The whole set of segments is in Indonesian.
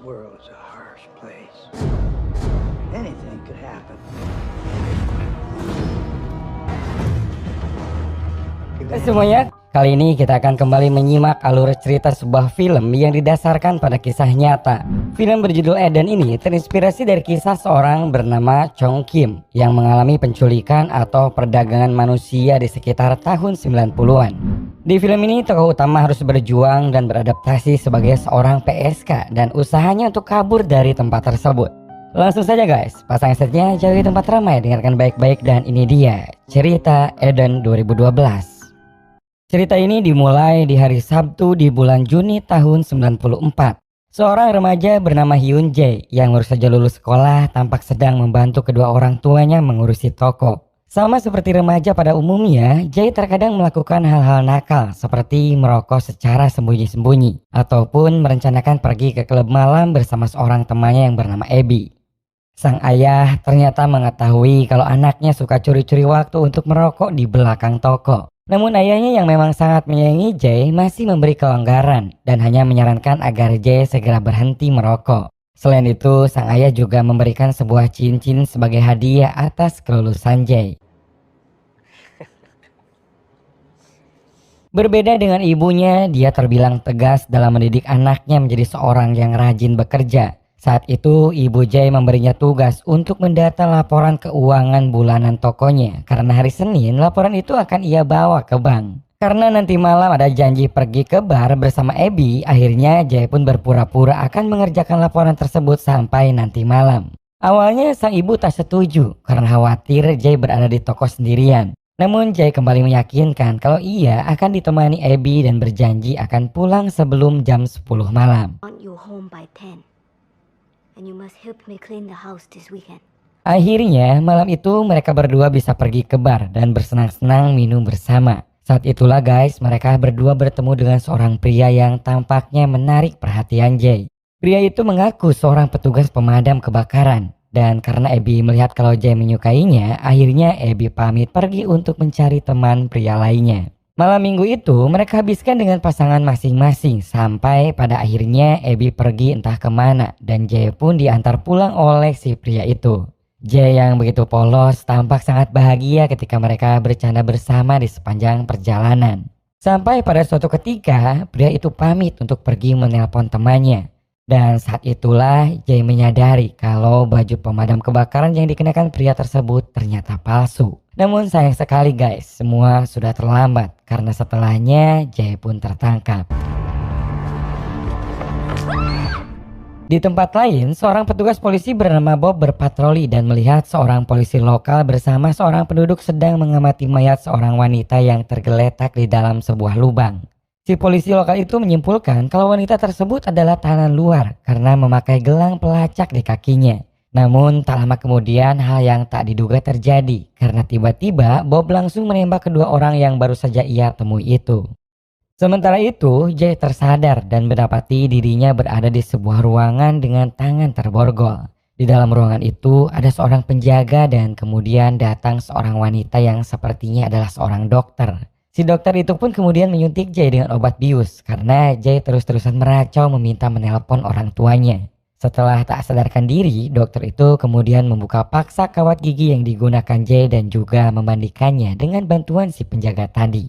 world's a harsh place. Anything could happen. Hai semuanya, kali ini kita akan kembali menyimak alur cerita sebuah film yang didasarkan pada kisah nyata. Film berjudul Eden ini terinspirasi dari kisah seorang bernama Chong Kim yang mengalami penculikan atau perdagangan manusia di sekitar tahun 90-an. Di film ini tokoh utama harus berjuang dan beradaptasi sebagai seorang PSK dan usahanya untuk kabur dari tempat tersebut. Langsung saja guys, pasang headsetnya jauhi tempat ramai, dengarkan baik-baik dan ini dia cerita Eden 2012. Cerita ini dimulai di hari Sabtu di bulan Juni tahun 94. Seorang remaja bernama Hyun Jae yang baru saja lulus sekolah tampak sedang membantu kedua orang tuanya mengurusi toko. Sama seperti remaja pada umumnya, Jae terkadang melakukan hal-hal nakal seperti merokok secara sembunyi-sembunyi ataupun merencanakan pergi ke klub malam bersama seorang temannya yang bernama Abby. Sang ayah ternyata mengetahui kalau anaknya suka curi-curi waktu untuk merokok di belakang toko. Namun ayahnya yang memang sangat menyayangi Jae masih memberi kelonggaran dan hanya menyarankan agar Jae segera berhenti merokok. Selain itu, sang ayah juga memberikan sebuah cincin sebagai hadiah atas kelulusan Jae. Berbeda dengan ibunya, dia terbilang tegas dalam mendidik anaknya menjadi seorang yang rajin bekerja. Saat itu, ibu Jae memberinya tugas untuk mendata laporan keuangan bulanan tokonya. Karena hari Senin, laporan itu akan ia bawa ke bank. Karena nanti malam ada janji pergi ke bar bersama Abby, akhirnya Jae pun berpura-pura akan mengerjakan laporan tersebut sampai nanti malam. Awalnya sang ibu tak setuju karena khawatir Jae berada di toko sendirian. Namun Jae kembali meyakinkan kalau ia akan ditemani Abby dan berjanji akan pulang sebelum jam 10 malam. And you must help me clean the house this weekend. Akhirnya malam itu mereka berdua bisa pergi ke bar dan bersenang-senang minum bersama. Saat itulah guys, mereka berdua bertemu dengan seorang pria yang tampaknya menarik perhatian Jae. Pria itu mengaku seorang petugas pemadam kebakaran. Dan karena Abby melihat kalau Jae menyukainya, akhirnya Abby pamit pergi untuk mencari teman pria lainnya. Malam minggu itu mereka habiskan dengan pasangan masing-masing sampai pada akhirnya Abby pergi entah kemana dan Jae pun diantar pulang oleh si pria itu. Jae yang begitu polos tampak sangat bahagia ketika mereka bercanda bersama di sepanjang perjalanan. Sampai pada suatu ketika pria itu pamit untuk pergi menelpon temannya. Dan saat itulah Jae menyadari kalau baju pemadam kebakaran yang dikenakan pria tersebut ternyata palsu. Namun sayang sekali guys, semua sudah terlambat karena setelahnya Jae pun tertangkap. Di tempat lain, seorang petugas polisi bernama Bob berpatroli dan melihat seorang polisi lokal bersama seorang penduduk sedang mengamati mayat seorang wanita yang tergeletak di dalam sebuah lubang. Si polisi lokal itu menyimpulkan kalau wanita tersebut adalah tahanan luar karena memakai gelang pelacak di kakinya. Namun tak lama kemudian hal yang tak diduga terjadi karena tiba-tiba Bob langsung menembak kedua orang yang baru saja ia temui itu. Sementara itu Jae tersadar dan mendapati dirinya berada di sebuah ruangan dengan tangan terborgol. Di dalam ruangan itu ada seorang penjaga dan kemudian datang seorang wanita yang sepertinya adalah seorang dokter. Si dokter itu pun kemudian menyuntik Jae dengan obat bius karena Jae terus-terusan meracau meminta menelpon orang tuanya. Setelah tak sadarkan diri, dokter itu kemudian membuka paksa kawat gigi yang digunakan Jae dan juga memandikannya dengan bantuan si penjaga tadi.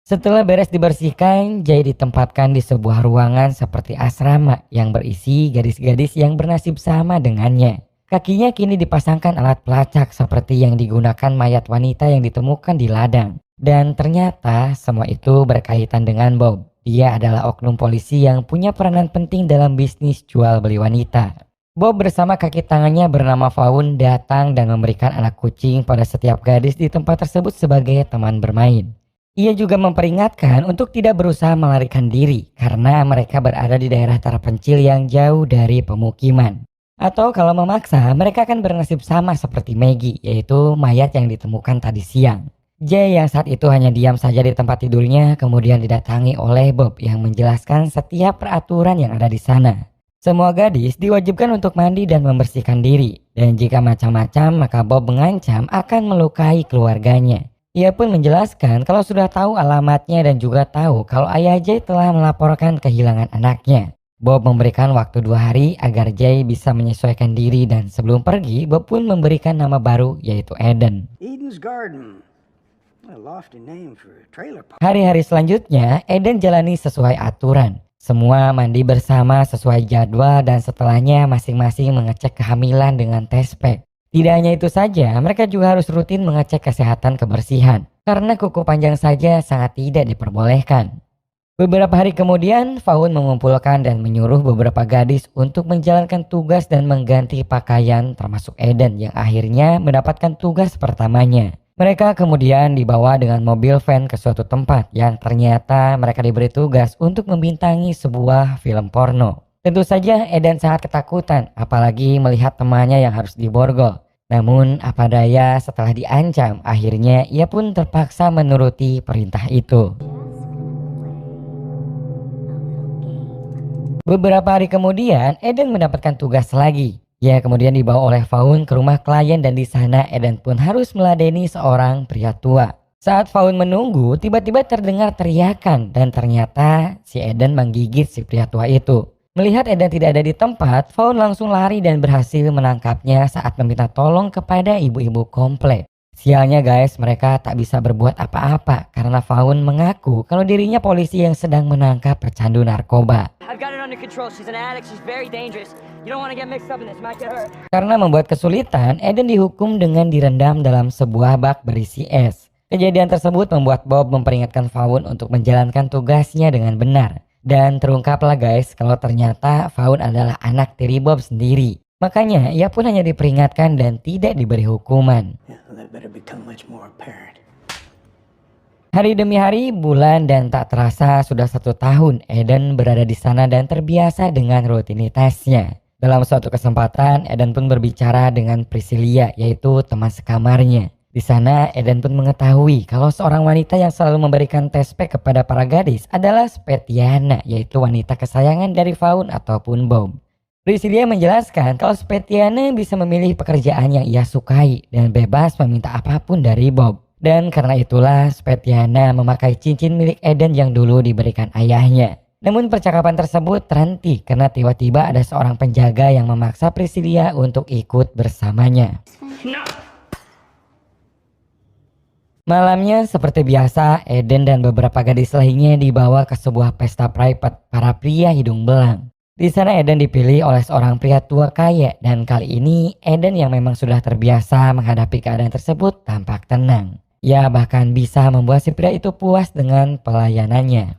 Setelah beres dibersihkan, Jae ditempatkan di sebuah ruangan seperti asrama yang berisi gadis-gadis yang bernasib sama dengannya. Kakinya kini dipasangkan alat pelacak seperti yang digunakan mayat wanita yang ditemukan di ladang. Dan ternyata semua itu berkaitan dengan Bob. Dia adalah oknum polisi yang punya peranan penting dalam bisnis jual beli wanita. Bob bersama kaki tangannya bernama Faun datang dan memberikan anak kucing pada setiap gadis di tempat tersebut sebagai teman bermain. Ia juga memperingatkan untuk tidak berusaha melarikan diri karena mereka berada di daerah terpencil yang jauh dari pemukiman. Atau kalau memaksa mereka akan bernasib sama seperti Maggie, yaitu mayat yang ditemukan tadi siang. Jae yang saat itu hanya diam saja di tempat tidurnya kemudian didatangi oleh Bob yang menjelaskan setiap peraturan yang ada di sana. Semua gadis diwajibkan untuk mandi dan membersihkan diri. Dan jika macam-macam maka Bob mengancam akan melukai keluarganya. Ia pun menjelaskan kalau sudah tahu alamatnya dan juga tahu kalau ayah Jae telah melaporkan kehilangan anaknya. Bob memberikan waktu 2 hari agar Jay bisa menyesuaikan diri dan sebelum pergi, Bob pun memberikan nama baru yaitu Eden. Eden's Garden. A lofty name for a trailer park. Hari-hari selanjutnya, Eden jalani sesuai aturan. Semua mandi bersama sesuai jadwal dan setelahnya masing-masing mengecek kehamilan dengan tes pack. Tidak hanya itu saja, mereka juga harus rutin mengecek kesehatan kebersihan. Karena kuku panjang saja sangat tidak diperbolehkan. Beberapa hari kemudian, Vaughn mengumpulkan dan menyuruh beberapa gadis untuk menjalankan tugas dan mengganti pakaian termasuk Eden yang akhirnya mendapatkan tugas pertamanya. Mereka kemudian dibawa dengan mobil van ke suatu tempat yang ternyata mereka diberi tugas untuk membintangi sebuah film porno. Tentu saja Eden sangat ketakutan apalagi melihat temannya yang harus diborgol. Namun apa daya setelah diancam akhirnya ia pun terpaksa menuruti perintah itu. Beberapa hari kemudian, Eden mendapatkan tugas lagi. Ia kemudian dibawa oleh Vaughn ke rumah klien dan di sana Eden pun harus meladeni seorang pria tua. Saat Vaughn menunggu, tiba-tiba terdengar teriakan dan ternyata si Eden menggigit si pria tua itu. Melihat Eden tidak ada di tempat, Vaughn langsung lari dan berhasil menangkapnya saat meminta tolong kepada ibu-ibu komplek. Sialnya guys, mereka tak bisa berbuat apa-apa karena Vaughn mengaku kalau dirinya polisi yang sedang menangkap pecandu narkoba. Karena membuat kesulitan, Eden dihukum dengan direndam dalam sebuah bak berisi es. Kejadian tersebut membuat Bob memperingatkan Vaughn untuk menjalankan tugasnya dengan benar. Dan terungkaplah guys kalau ternyata Vaughn adalah anak tiri Bob sendiri. Makanya ia pun hanya diperingatkan dan tidak diberi hukuman. Hari demi hari, bulan dan tak terasa sudah 1 tahun Eden berada di sana dan terbiasa dengan rutinitasnya. Dalam suatu kesempatan, Eden pun berbicara dengan Priscilla yaitu teman sekamarnya. Di sana, Eden pun mengetahui kalau seorang wanita yang selalu memberikan tes pack kepada para gadis adalah Spetiana yaitu wanita kesayangan dari Vaughn ataupun Bob. Priscilla menjelaskan kalau Spetiana bisa memilih pekerjaan yang ia sukai dan bebas meminta apapun dari Bob. Dan karena itulah Spetiana memakai cincin milik Eden yang dulu diberikan ayahnya. Namun percakapan tersebut terhenti karena tiba-tiba ada seorang penjaga yang memaksa Priscilla untuk ikut bersamanya. Malamnya seperti biasa, Eden dan beberapa gadis lainnya dibawa ke sebuah pesta private para pria hidung belang. Di sana Eden dipilih oleh seorang pria tua kaya dan kali ini Eden yang memang sudah terbiasa menghadapi keadaan tersebut tampak tenang. Ia bahkan bisa membuat si pria itu puas dengan pelayanannya.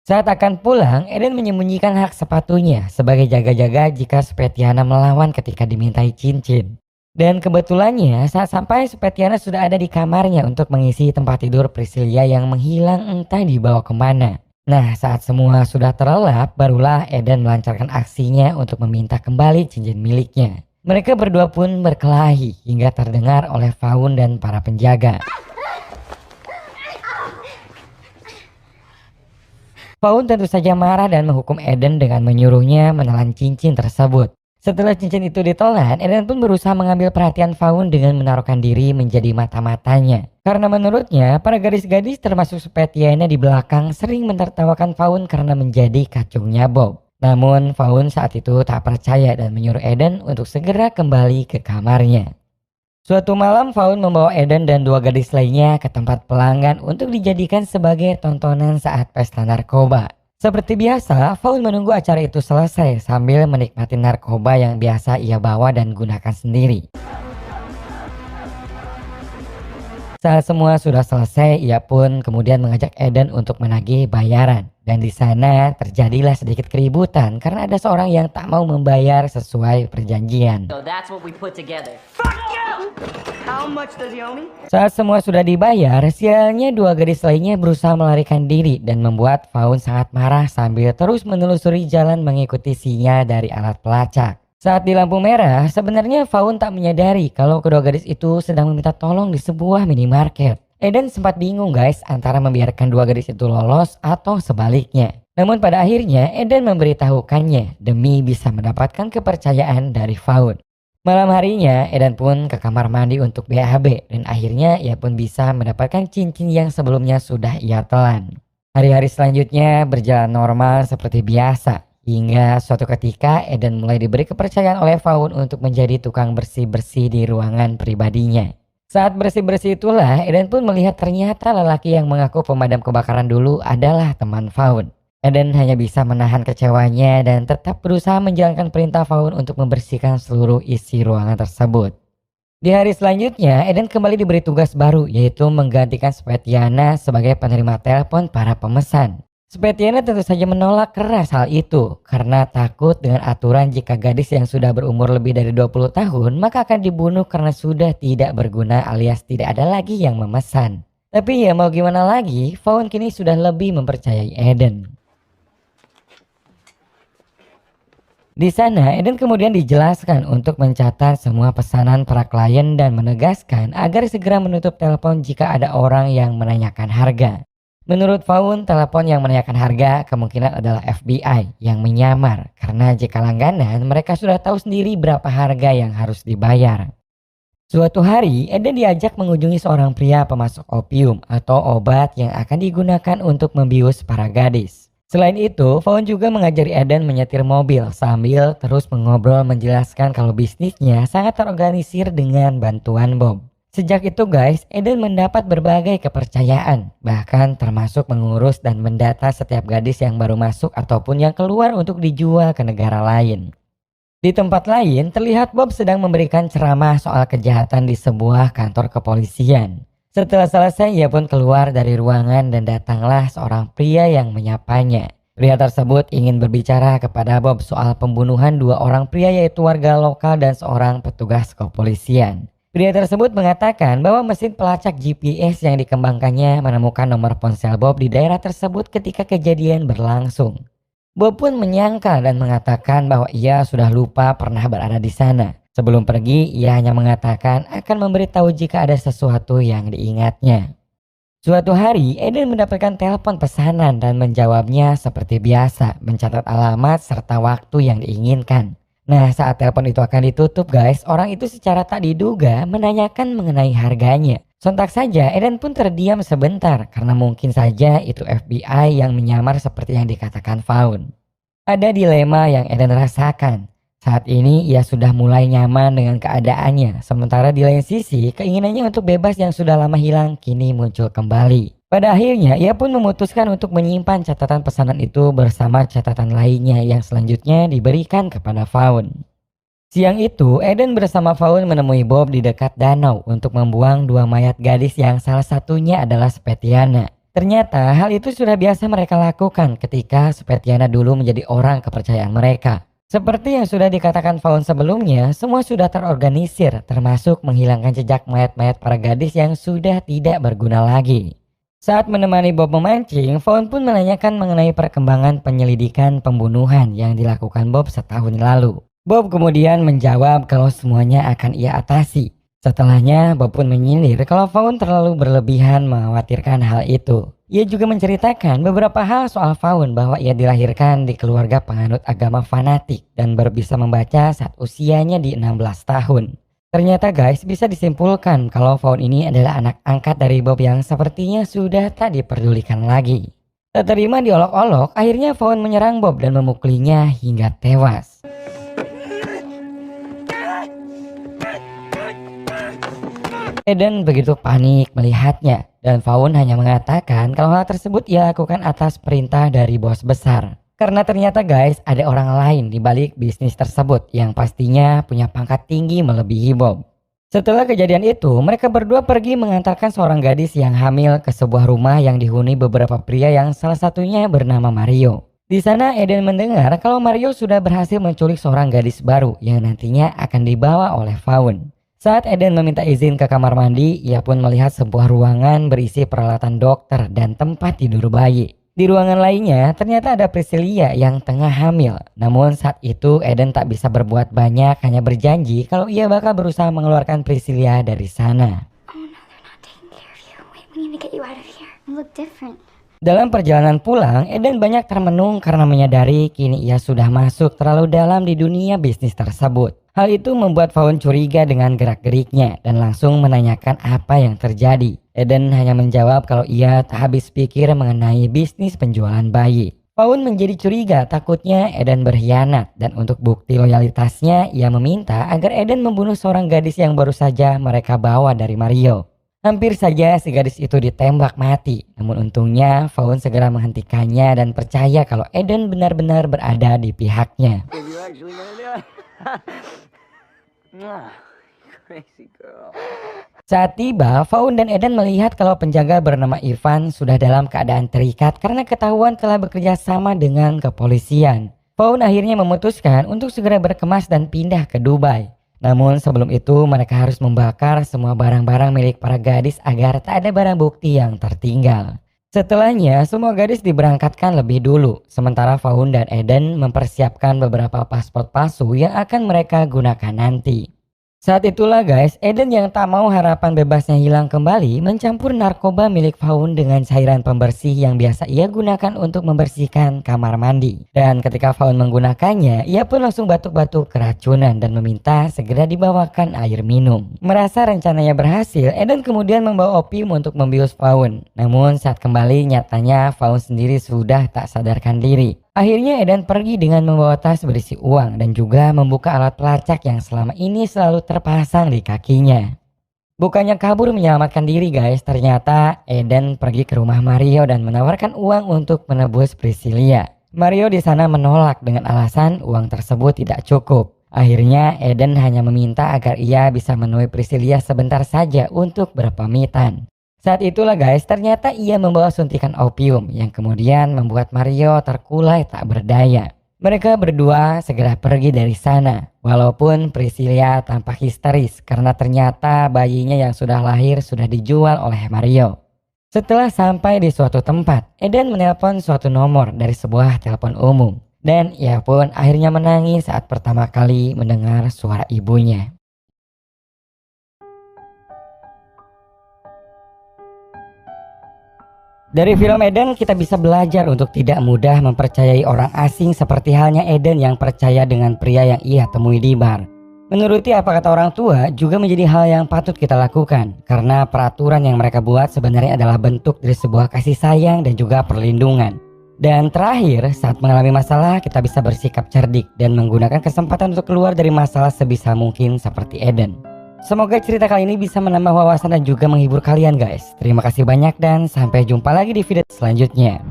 Saat akan pulang, Eden menyembunyikan hak sepatunya sebagai jaga-jaga jika Spetiana melawan ketika dimintai cincin. Dan kebetulannya saat sampai Spetiana sudah ada di kamarnya untuk mengisi tempat tidur Priscilla yang menghilang entah dibawa kemana. Nah saat semua sudah terlelap barulah Eden melancarkan aksinya untuk meminta kembali cincin miliknya. Mereka berdua pun berkelahi hingga terdengar oleh Vaughn dan para penjaga. Vaughn tentu saja marah dan menghukum Eden dengan menyuruhnya menelan cincin tersebut. Setelah cincin itu ditelan, Eden pun berusaha mengambil perhatian Vaughn dengan menaruhkan diri menjadi mata-matanya. Karena menurutnya, para gadis-gadis termasuk Spetiana di belakang sering menertawakan Vaughn karena menjadi kacungnya Bob. Namun Vaughn saat itu tak percaya dan menyuruh Eden untuk segera kembali ke kamarnya. Suatu malam Vaughn membawa Eden dan 2 gadis lainnya ke tempat pelanggan untuk dijadikan sebagai tontonan saat pesta narkoba. Seperti biasa, Vaughn menunggu acara itu selesai sambil menikmati narkoba yang biasa ia bawa dan gunakan sendiri. Saat semua sudah selesai, ia pun kemudian mengajak Eden untuk menagih bayaran. Dan di sana terjadilah sedikit keributan karena ada seorang yang tak mau membayar sesuai perjanjian. Saat semua sudah dibayar, sialnya 2 gadis lainnya berusaha melarikan diri dan membuat Vaughn sangat marah sambil terus menelusuri jalan mengikuti sinyal dari alat pelacak. Saat di lampu merah, sebenarnya Vaughn tak menyadari kalau kedua gadis itu sedang meminta tolong di sebuah minimarket. Eden sempat bingung guys antara membiarkan 2 gadis itu lolos atau sebaliknya. Namun pada akhirnya Eden memberitahukannya demi bisa mendapatkan kepercayaan dari Vaughn. Malam harinya Eden pun ke kamar mandi untuk BAB dan akhirnya ia pun bisa mendapatkan cincin yang sebelumnya sudah ia telan. Hari-hari selanjutnya berjalan normal seperti biasa. Hingga suatu ketika Eden mulai diberi kepercayaan oleh Vaughn untuk menjadi tukang bersih-bersih di ruangan pribadinya. Saat bersih-bersih itulah Eden pun melihat ternyata lelaki yang mengaku pemadam kebakaran dulu adalah teman Vaughn. Eden hanya bisa menahan kecewanya dan tetap berusaha menjalankan perintah Vaughn untuk membersihkan seluruh isi ruangan tersebut. Di hari selanjutnya, Eden kembali diberi tugas baru, yaitu menggantikan Svetlana sebagai penerima telepon para pemesan. Svetlana tentu saja menolak keras hal itu karena takut dengan aturan jika gadis yang sudah berumur lebih dari 20 tahun maka akan dibunuh karena sudah tidak berguna alias tidak ada lagi yang memesan. Tapi ya mau gimana lagi, Vaughn kini sudah lebih mempercayai Eden. Di sana, Eden kemudian dijelaskan untuk mencatat semua pesanan para klien dan menegaskan agar segera menutup telepon jika ada orang yang menanyakan harga. Menurut Vaughn, telepon yang menanyakan harga kemungkinan adalah FBI yang menyamar karena jika langganan mereka sudah tahu sendiri berapa harga yang harus dibayar. Suatu hari, Eden diajak mengunjungi seorang pria pemasok opium atau obat yang akan digunakan untuk membius para gadis. Selain itu, Vaughn juga mengajari Eden menyetir mobil sambil terus mengobrol menjelaskan kalau bisnisnya sangat terorganisir dengan bantuan Bob. Sejak itu guys, Eden mendapat berbagai kepercayaan, bahkan termasuk mengurus dan mendata setiap gadis yang baru masuk ataupun yang keluar untuk dijual ke negara lain. Di tempat lain, terlihat Bob sedang memberikan ceramah soal kejahatan di sebuah kantor kepolisian. Setelah selesai, ia pun keluar dari ruangan dan datanglah seorang pria yang menyapanya. Pria tersebut ingin berbicara kepada Bob soal pembunuhan dua orang pria yaitu warga lokal dan seorang petugas kepolisian. Pria tersebut mengatakan bahwa mesin pelacak GPS yang dikembangkannya menemukan nomor ponsel Bob di daerah tersebut ketika kejadian berlangsung. Bob pun menyangkal dan mengatakan bahwa ia sudah lupa pernah berada di sana. Sebelum pergi, ia hanya mengatakan akan memberitahu jika ada sesuatu yang diingatnya. Suatu hari, Eden mendapatkan telepon pesanan dan menjawabnya seperti biasa, mencatat alamat serta waktu yang diinginkan. Nah, saat telepon itu akan ditutup guys, orang itu secara tak diduga menanyakan mengenai harganya. Sontak saja, Eden pun terdiam sebentar karena mungkin saja itu FBI yang menyamar seperti yang dikatakan Vaughn. Ada dilema yang Eden rasakan. Saat ini ia sudah mulai nyaman dengan keadaannya, sementara di lain sisi keinginannya untuk bebas yang sudah lama hilang kini muncul kembali. Pada akhirnya ia pun memutuskan untuk menyimpan catatan pesanan itu bersama catatan lainnya yang selanjutnya diberikan kepada Vaughn. Siang itu Eden bersama Vaughn menemui Bob di dekat danau untuk membuang dua mayat gadis yang salah satunya adalah Svetlana. Ternyata hal itu sudah biasa mereka lakukan ketika Svetlana dulu menjadi orang kepercayaan mereka. Seperti yang sudah dikatakan Vaughn sebelumnya, semua sudah terorganisir termasuk menghilangkan jejak mayat-mayat para gadis yang sudah tidak berguna lagi. Saat menemani Bob memancing, Vaughn pun menanyakan mengenai perkembangan penyelidikan pembunuhan yang dilakukan Bob setahun lalu. Bob kemudian menjawab kalau semuanya akan ia atasi. Setelahnya, Bob pun menyindir kalau Vaughn terlalu berlebihan mengkhawatirkan hal itu. Ia juga menceritakan beberapa hal soal Vaughn bahwa ia dilahirkan di keluarga penganut agama fanatik dan baru bisa membaca saat usianya di 16 tahun. Ternyata guys, bisa disimpulkan kalau Vaughn ini adalah anak angkat dari Bob yang sepertinya sudah tak diperdulikan lagi. Tak terima diolok-olok, akhirnya Vaughn menyerang Bob dan memukulinya hingga tewas. Eden begitu panik melihatnya dan Vaughn hanya mengatakan kalau hal tersebut ia lakukan atas perintah dari bos besar. Karena ternyata guys ada orang lain di balik bisnis tersebut yang pastinya punya pangkat tinggi melebihi Bob. Setelah kejadian itu mereka berdua pergi mengantarkan seorang gadis yang hamil ke sebuah rumah yang dihuni beberapa pria yang salah satunya bernama Mario. Di sana Eden mendengar kalau Mario sudah berhasil menculik seorang gadis baru yang nantinya akan dibawa oleh Vaughn. Saat Eden meminta izin ke kamar mandi, ia pun melihat sebuah ruangan berisi peralatan dokter dan tempat tidur bayi. Di ruangan lainnya, ternyata ada Priscilla yang tengah hamil. Namun saat itu Eden tak bisa berbuat banyak, hanya berjanji kalau ia bakal berusaha mengeluarkan Priscilla dari sana. Oh no, they're not taking care of you. Wait, we need to get you out of here. You look different. Dalam perjalanan pulang, Eden banyak termenung karena menyadari kini ia sudah masuk terlalu dalam di dunia bisnis tersebut. Hal itu membuat Vaughn curiga dengan gerak-geriknya dan langsung menanyakan apa yang terjadi. Eden hanya menjawab kalau ia tak habis pikir mengenai bisnis penjualan bayi. Faun menjadi curiga takutnya Eden berkhianat dan untuk bukti loyalitasnya ia meminta agar Eden membunuh seorang gadis yang baru saja mereka bawa dari Mario. Hampir saja si gadis itu ditembak mati, namun untungnya Faun segera menghentikannya dan percaya kalau Eden benar-benar berada di pihaknya. If you're actually gonna do it. Ah, crazy girl. Saat tiba, Faun dan Eden melihat kalau penjaga bernama Ivan sudah dalam keadaan terikat karena ketahuan telah bekerja sama dengan kepolisian. Faun akhirnya memutuskan untuk segera berkemas dan pindah ke Dubai. Namun sebelum itu mereka harus membakar semua barang-barang milik para gadis agar tak ada barang bukti yang tertinggal. Setelahnya, semua gadis diberangkatkan lebih dulu, sementara Faun dan Eden mempersiapkan beberapa paspor palsu yang akan mereka gunakan nanti. Saat itulah guys, Eden yang tak mau harapan bebasnya hilang kembali mencampur narkoba milik Faun dengan cairan pembersih yang biasa ia gunakan untuk membersihkan kamar mandi. Dan ketika Faun menggunakannya, ia pun langsung batuk-batuk keracunan dan meminta segera dibawakan air minum. Merasa rencananya berhasil, Eden kemudian membawa opium untuk membius Faun. Namun saat kembali nyatanya Faun sendiri sudah tak sadarkan diri. Akhirnya Eden pergi dengan membawa tas berisi uang dan juga membuka alat pelacak yang selama ini selalu terpasang di kakinya. Bukannya kabur menyelamatkan diri guys, ternyata Eden pergi ke rumah Mario dan menawarkan uang untuk menebus Priscilia. Mario di sana menolak dengan alasan uang tersebut tidak cukup. Akhirnya Eden hanya meminta agar ia bisa menemui Priscilia sebentar saja untuk berpamitan. Saat itulah guys, ternyata ia membawa suntikan opium yang kemudian membuat Mario terkulai tak berdaya. Mereka berdua segera pergi dari sana, walaupun Priscilia tampak histeris karena ternyata bayinya yang sudah lahir sudah dijual oleh Mario. Setelah sampai di suatu tempat, Eden menelpon suatu nomor dari sebuah telepon umum. Dan ia pun akhirnya menangis saat pertama kali mendengar suara ibunya. Dari film Eden kita bisa belajar untuk tidak mudah mempercayai orang asing seperti halnya Eden yang percaya dengan pria yang ia temui di bar. Menuruti apa kata orang tua juga menjadi hal yang patut kita lakukan karena peraturan yang mereka buat sebenarnya adalah bentuk dari sebuah kasih sayang dan juga perlindungan. Dan terakhir, saat mengalami masalah kita bisa bersikap cerdik dan menggunakan kesempatan untuk keluar dari masalah sebisa mungkin seperti Eden. Semoga cerita kali ini bisa menambah wawasan dan juga menghibur kalian guys. Terima kasih banyak dan sampai jumpa lagi di video selanjutnya.